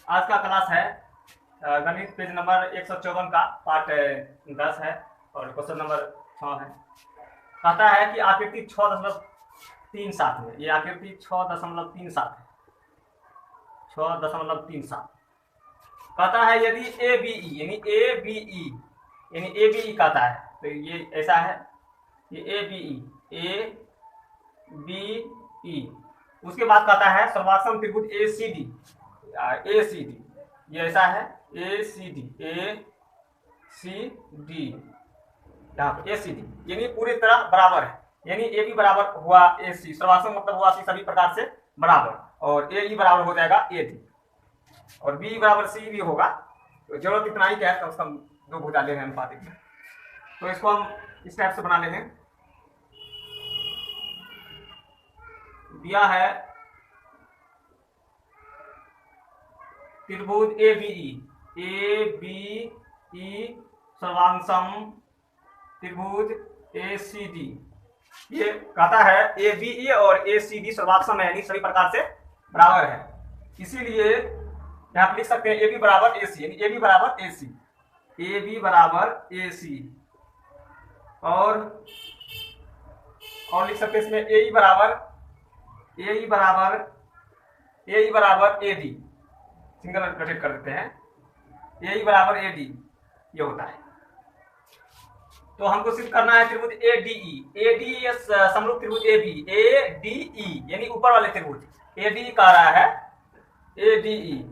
आज का क्लास है गणित पेज नंबर 154 का पार्ट 10 है और क्वेश्चन नंबर 6 है। कहता है कि आकृति 6.37 में, ये आकृति 6.37 है, 6.37 कहता है यदि ए बी ई यानी ए बी ई कहता है, तो ये ऐसा है, ये ए बी ई। उसके बाद कहता है सर्वाश्रम त्रिभुज ए सी डी, ये ऐसा है ए सी डी, यहाँ पे ए सी डी यानी पूरी तरह बराबर है, यानी ए बी बराबर हुआ ए सी, सर्वाश्रम मतलब हुआ सी सभी प्रकार से बराबर, और ए ई बराबर हो जाएगा ए डी, और बी बराबर सी भी होगा। तो जरूरत इतना ही क्या है, कम से कम दो भुजा ले रहे हैं अनुपातिक में, तो इसको हम इस टाइप से बना लेंगे। दिया है त्रिभुज ए बी ई सर्वांशम त्रिभुज ए सी डी, ये कहता है ए बी ई और ए सी डी सर्वांशम है, यानी सभी प्रकार से बराबर है। इसीलिए यहाँ पे लिख सकते हैं ए बी बराबर ए सी, यानी ए बी बराबर ए सी, ए बी बराबर ए सी, और लिख सकते हैं इसमें ए ई बराबर ए डी, सिंगल रोटेट कर देते हैं, ए ई बराबर ए डी ये होता है। तो हमको सिर्फ करना है त्रिभुज ए डी ई, समरूप त्रिभुज A B, A D E यानी ऊपर वाले त्रिभुज, ए डी कह रहा है ए डी ई,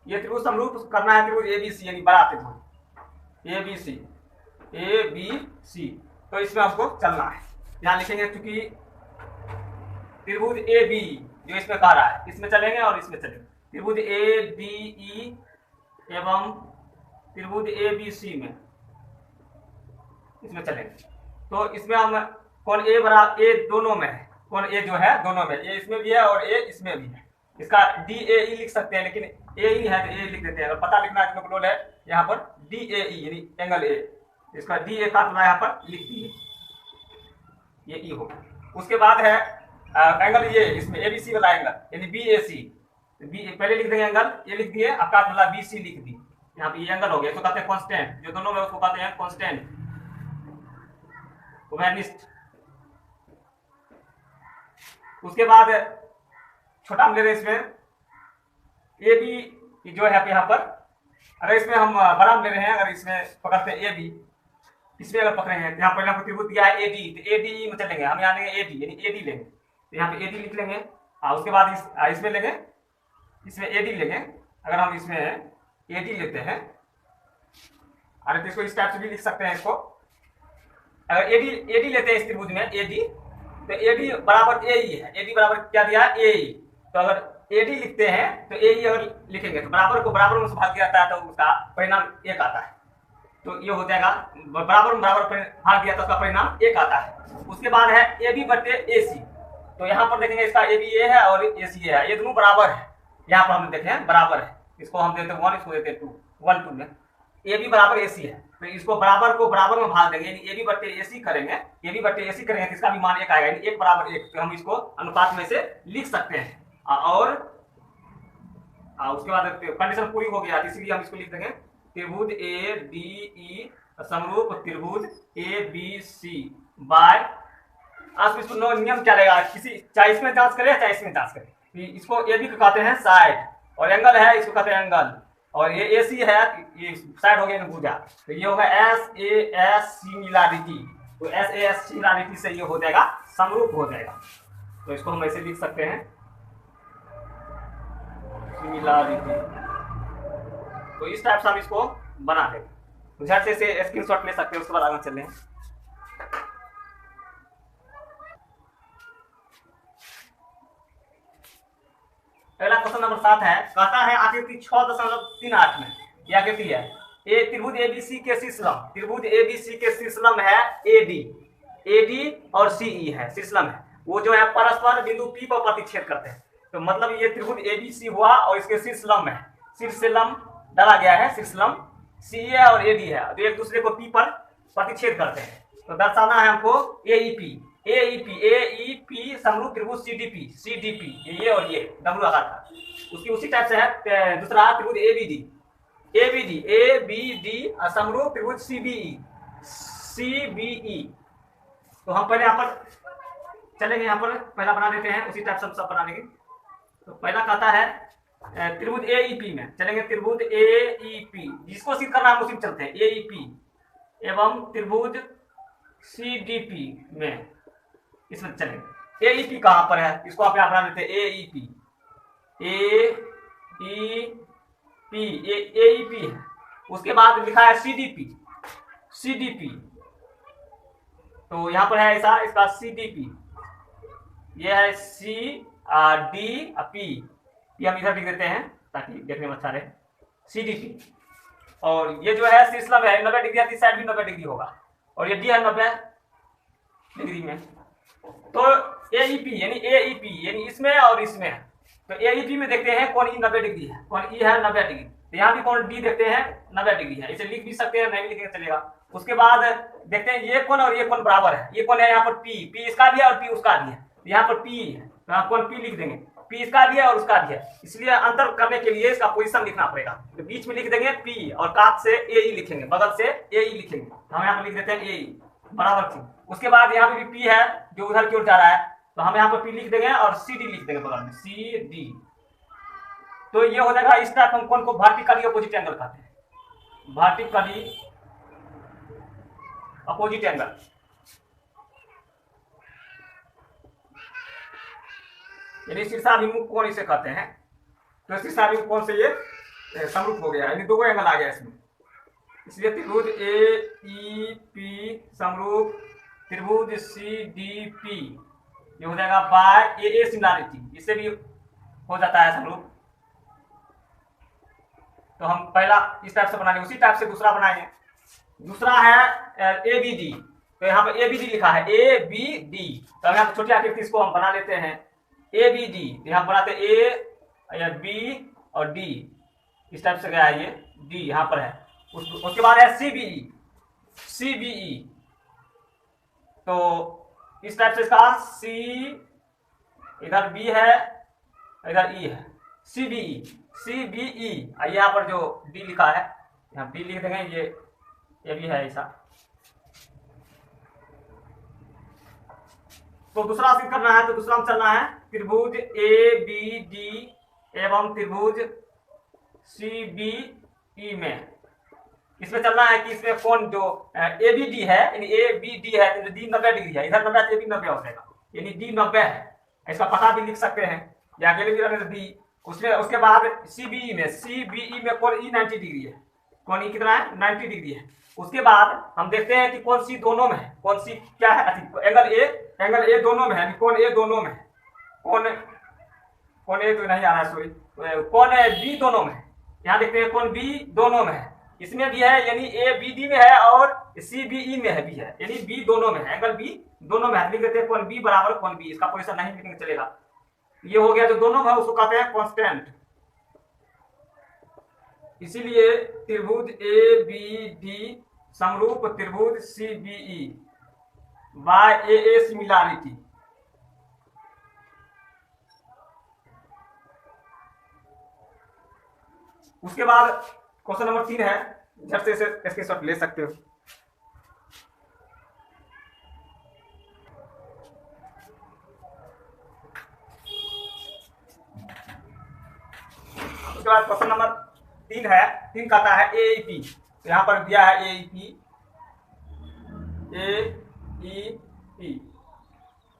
ये त्रिभुज समरूप करना है त्रिभुज ए बी सी, यानी बड़ा त्रिभुज ए बी सी। तो इसमें हमको चलना है, यहाँ लिखेंगे क्योंकि त्रिभुज ए बी जो इसमें कह रहा है, इसमें चलेंगे और इसमें चलेंगे, त्रिभुज ए डी ई एवं त्रिभुज ए बी सी में इसमें चलेंगे। तो इसमें हम कौन ए बराबर ए दोनों में है, कौन ए जो है दोनों में, ए इसमें भी है और ए इसमें भी है। इसका डी ए ई लिख सकते हैं, लेकिन ए ही है तो ए लिख देते हैं। अगर पता लिखना है तो है यहाँ पर डी ए ई यानी एंगल ए, इसका डी ए का यहाँ पर लिख दिए, ये ई होगा। उसके बाद है एंगल ये इसमें ए बी सी वाला एंगल यानी बी ए सी, बी पहले लिख देंगे एंगल, ये लिख दिए, आपका मतलब बी सी लिख दी, यहाँ पे ये एंगल हो गया, इसको कहते हैं कांस्टेंट, जो दोनों में उसको कहते हैं कांस्टेंट ओमेनिस्ट। उसके बाद छोटा हम ले रहे हैं इसमें ए बी जो है यहाँ पर, अगर इसमें हम बड़ा ले रहे हैं, अगर इसमें पकड़ते हैं ए बी, इसमें अगर पकड़े हैं, यहाँ पहले त्रिभुज दिया है ए डी, तो ए डी में चलेंगे हम, यहाँ लेंगे ए डी यानी ए डी लेंगे, तो यहाँ पे ए डी लिख लेंगे। उसके बाद इसमें लेंगे, इसमें ए डी लेंगे, अगर हम इसमें ए डी लेते हैं, अरे तो इसको इस टाइप से भी लिख सकते हैं इसको, अगर ए डी लेते हैं इस त्रिभुज में ए डी, तो ए डी बराबर ए ई है, ए डी बराबर क्या दिया है ए ई, तो अगर ए डी लिखते हैं तो ए ई अगर लिखेंगे तो बराबर को बराबर में से भाग दिया जाता है, तो उसका परिणाम एक आता है, तो ये हो जाएगा बराबर में बराबर भाग दिया तो उसका परिणाम एक आता है। उसके बाद है ए बी बटे ए सी, तो यहाँ पर देखेंगे इसका ए बी ए है और ए सी ए है, ये दोनों बराबर है, यहाँ पर हम देखे हैं बराबर है, इसको हम देते हैं 1, इसको देते हैं 2, 1 2 में ए बी बराबर ए सी है, तो इसको बराबर को बराबर में भाग देंगे, यानी ए बी बटे ए सी करेंगे, ए बी बटे ए सी करेंगे तो इसका भी मान एक आएगा, यानी 1 बराबर 1, तो हम इसको अनुपात में से लिख सकते हैं। और उसके बाद कंडीशन पूरी हो गया, इसीलिए हम इसको लिख देंगे त्रिभुज ए डी ई समरूप त्रिभुज ए बी सी बाय, आज इसको नियम क्या रहेगा, किसी चाहे इसमें जांच करें चाहे इसमें जांच करें, इसको ए बी को कहते हैं साइड, और एंगल है इसको कहते हैं एंगल, और ये ए सी है, ये साइड हो गया भुजा, तो ये होगा एस ए एस सिमिलरिटी, तो एस ए एस सिमिलरिटी से ये हो जाएगा समरूप हो जाएगा, तो इसको हम ऐसे लिख सकते हैं सिमिलरिटी। तो इस टाइप से हम इसको बना देंगे, झट से इसे स्क्रीनशॉट ले सकते हैं, उसके बाद आगे चलें। अगला क्वेश्चन नंबर 7 है, कहता है आकृति 6.38 में, यह आकृति है ए त्रिभुज एबीसी के शीर्षलम, त्रिभुज एबीसी के शीर्षलम है एडी और सीई है, शीर्षलम है, वो जो है परस्पर बिंदु पी पर प्रतिच्छेद करते हैं, तो मतलब ये त्रिभुज एबीसी हुआ और इसके शीर्षलम है, शीर्षलम डाला गया है, शीर्षलम सी है और एडी है, तो एक दूसरे को पी पर प्रतिच्छेद करते हैं, तो दर्शाना है हमको एईपी, ए ई पी समरूप त्रिभुज सी डी पी, ये और ये डब्लू आकार का, उसकी उसी टाइप से है दूसरा त्रिभुज ए बी डी समरूप त्रिभुज सी बी ई। तो हम पहले यहाँ पर चलेंगे, यहाँ पर पहला बना देते हैं, उसी टाइप से हम सब बना लेंगे। तो पहला कहता है त्रिभुज ए ई पी में चलेंगे, त्रिभुज ए ई पी जिसको सिद्ध करना है उसी में चलते हैं, ए ई पी एवं त्रिभुज सी डी पी में, इसमें चलेंगे। ए ई पी कहाँ पर है, इसको आप यहाँ बना लेते हैं, ए ई पी है। उसके बाद लिखा है सी डी पी, तो यहाँ पर है ऐसा, इसका सी डी पी, ये है सी डी पी, ये हम इधर लिख देते हैं ताकि देखने में अच्छा रहे, सी डी पी। और ये जो है शीर्षलंब है 90 डिग्री, इस साइड भी 90 डिग्री होगा, और ये डी है 90 डिग्री में। तो ए ई पी यानी इसमें और इसमें है। तो ए ई पी में देखते हैं कौन ई 90 डिग्री है, कौन ई है 90 डिग्री, तो यहाँ भी कौन डी देखते हैं 90 डिग्री है, इसे लिख भी सकते हैं, नहीं भी लिखेंगे चलेगा। उसके बाद देखते हैं ये कौन और ये कौन बराबर है, ये कौन है यहाँ पर पी इसका भी है और पी उसका भी है, यहाँ पर पी है तो यहाँ कौन पी लिख देंगे, पी इसका भी है और उसका भी है, इसलिए अंतर करने के लिए इसका पोजीशन लिखना पड़ेगा। तो बीच में लिख देंगे पी और काट से ए ई लिखेंगे, बगल से ए ई लिखेंगे, हम यहाँ पर लिख देते हैं ए ई बराबर थी। उसके बाद यहाँ पे भी पी है जो उधर की ओर जा रहा है, तो हम यहाँ पर पी लिख देंगे और सी डी लिख देंगे बगल में, सी डी। तो ये हो जाएगा इस टाइप, हम कौन को वर्टिकली अपोजिट एंगल कहते हैं, वर्टिकली अपोजिट एंगल। यानी शीर्षाभिमुख कोण इसे कहते हैं। तो शीर्षाभिमुख कोण से ये समरूप हो गया, यानी दो एंगल आ गया इसमें, इसलिए त्रिभुज ए ई पी समरूप त्रिभुज सी डी पी, ये हो जाएगा बाय ए सिमिलरिटी, इससे भी हो जाता है समरूप। तो हम पहला इस टाइप से बनाएंगे, उसी टाइप से दूसरा बनाएंगे। दूसरा है ए बी डी, तो यहाँ पर ए बी डी लिखा है, ए बी डी, तो हम यहाँ पर छोटी आकृति इसको हम बना लेते हैं, ए बी डी, यहाँ बनाते ए या बी और डी, इस टाइप से गया है, ये डी यहाँ पर है। उसके बाद है सी बी ई, तो इस टाइप से इसका सी, इधर बी है इधर ई है, सी बी ई, यहाँ पर जो डी लिखा है यहाँ डी लिख देंगे, ये भी है ऐसा। तो दूसरा सिद्ध करना है, तो दूसरा में चलना है त्रिभुज ए बी डी एवं त्रिभुज सी बी ई में। इसमें चलना है कि इसमें कौन जो ए बी डी है, यानी ए बी डी है तो डी 90 डिग्री है, इधर 90 ए बी 90 हो जाएगा, यानी डी 90 है, इसका पता भी लिख सकते हैं या अकेले भी रहने डी। उसमें उसके बाद सी बी ई में कौन ई 90 डिग्री है, कौन ई कितना है 90 डिग्री है। उसके बाद हम देखते हैं कि कौन सी दोनों में है, कौन सी क्या है, एंगल ए दोनों में है, कौन ए दोनों में है, कौन ए तो नहीं आ रहा है, सॉरी, कौन बी दोनों में है। यहाँ देखते हैं कौन बी दोनों में है, इसमें भी है, यानी ए बी डी में है और सी बी ई में है भी है, यानी बी दोनों में है, एंगल बी दोनों में है। लिख देते हैं कौन बी बराबर कौन बी, इसका पोजीशन नहीं लिखने चलेगा। ये हो गया जो दोनों में है उसको कहते हैं कांस्टेंट। इसीलिए त्रिभुज ए बी डी समरूप त्रिभुज C B E by A similarity. उसके बाद क्वेश्चन नंबर 3 है, झट से इसे स्क्रीनशॉट ले सकते हो। उसके बाद क्वेश्चन नंबर 3 है, 3 कहता है ए ई पी, तो यहाँ पर दिया है ए ई पी,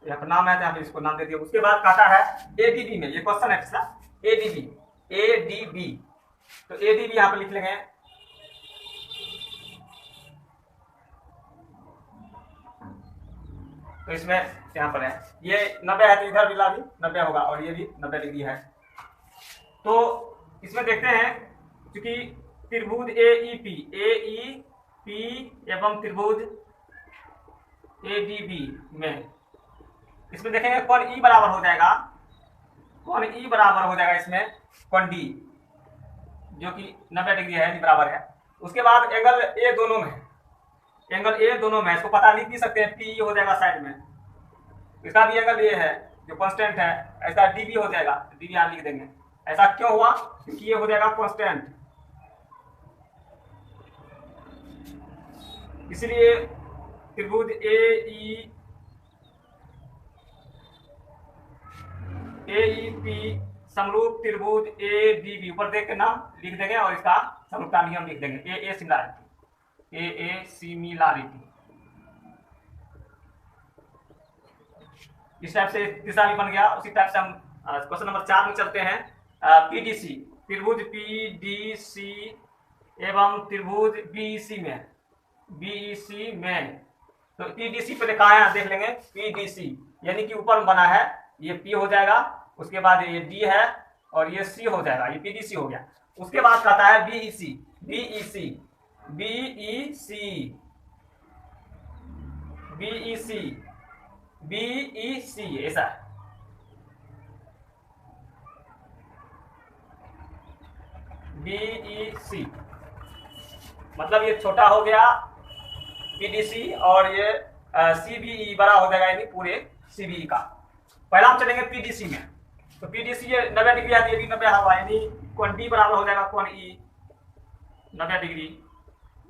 यहाँ पर नाम है तो यहाँ पे इसको नाम दे दिया। उसके बाद कहता है ए डी बी में, ये क्वेश्चन है पिछला, ए डी बी, तो ए डी बी यहाँ पर लिख लेंगे, तो इसमें यहाँ पर है ये 90 है, तो इधर भी 90 होगा और ये भी 90 डिग्री है। तो इसमें देखते हैं क्योंकि त्रिभुज ए ई पी एवं त्रिभुज ए डी बी में, इसमें देखेंगे कौन ई बराबर हो जाएगा, कौन ई बराबर हो जाएगा इसमें कौन डी, जो कि 90 डिग्री है, बराबर है। उसके बाद एंगल ए दोनों में है, एंगल ए दोनों में, इसको पता लिख भी सकते हैं, पी हो जाएगा साइड में, इसका भी एंगल ये है जो कांस्टेंट है, ऐसा डी भी हो जाएगा, डी भी यहाँ लिख देंगे। ऐसा क्यों हुआ? क्योंकि ये हो जाएगा कांस्टेंट, इसलिए त्रिभुज ए ई पी समरूप त्रिभुज ए डी बी, ऊपर देख के नाम लिख देंगे और इसका समरूपता भी हम लिख देंगे, ए सिमिलैरिटी, ए सिमिलैरिटी। इस टाइप से तीसरा भी बन गया। उसी टाइप से हम क्वेश्चन नंबर 4 में चलते हैं। पीडीसी, त्रिभुज पीडीसी एवं त्रिभुज बीईसी में, तो पीडीसी पे लिखा है, देख लेंगे पीडीसी यानी कि ऊपर बना है, ये पी हो जाएगा, उसके बाद ये डी है और ये सी हो जाएगा, ये पीडीसी हो गया। उसके बाद कहता है BEC, BEC BEC BEC BEC, ऐसा है। बीईसी मतलब ये छोटा हो गया पीडीसी और ये सीबीई बड़ा हो जाएगा, यानी पूरे सीबीई का। पहला हम चलेंगे पीडीसी में, तो पीडीसी ये 90 डिग्री है, ये भी 90 हवा, यानी कोण डी बराबर हो जाएगा कोण ई 90 डिग्री।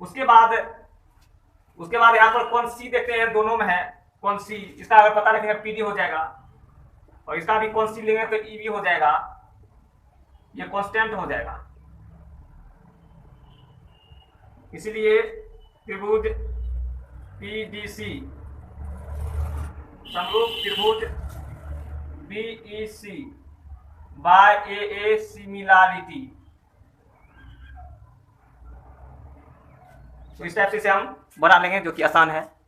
उसके बाद यहाँ पर कोण सी देखते हैं, दोनों में है कोण सी, इसका अगर पता रखेंगे पीडी हो जाएगा, और इसका भी कोण सी लेंगे तो ई भी हो जाएगा, ये कांस्टेंट हो जाएगा। इसलिए त्रिभुज पीडीसी समरूप त्रिभुज बीईसी बाय ए सिमिलैरिटी, तो इस टाइप से हम बना लेंगे, जो कि आसान है।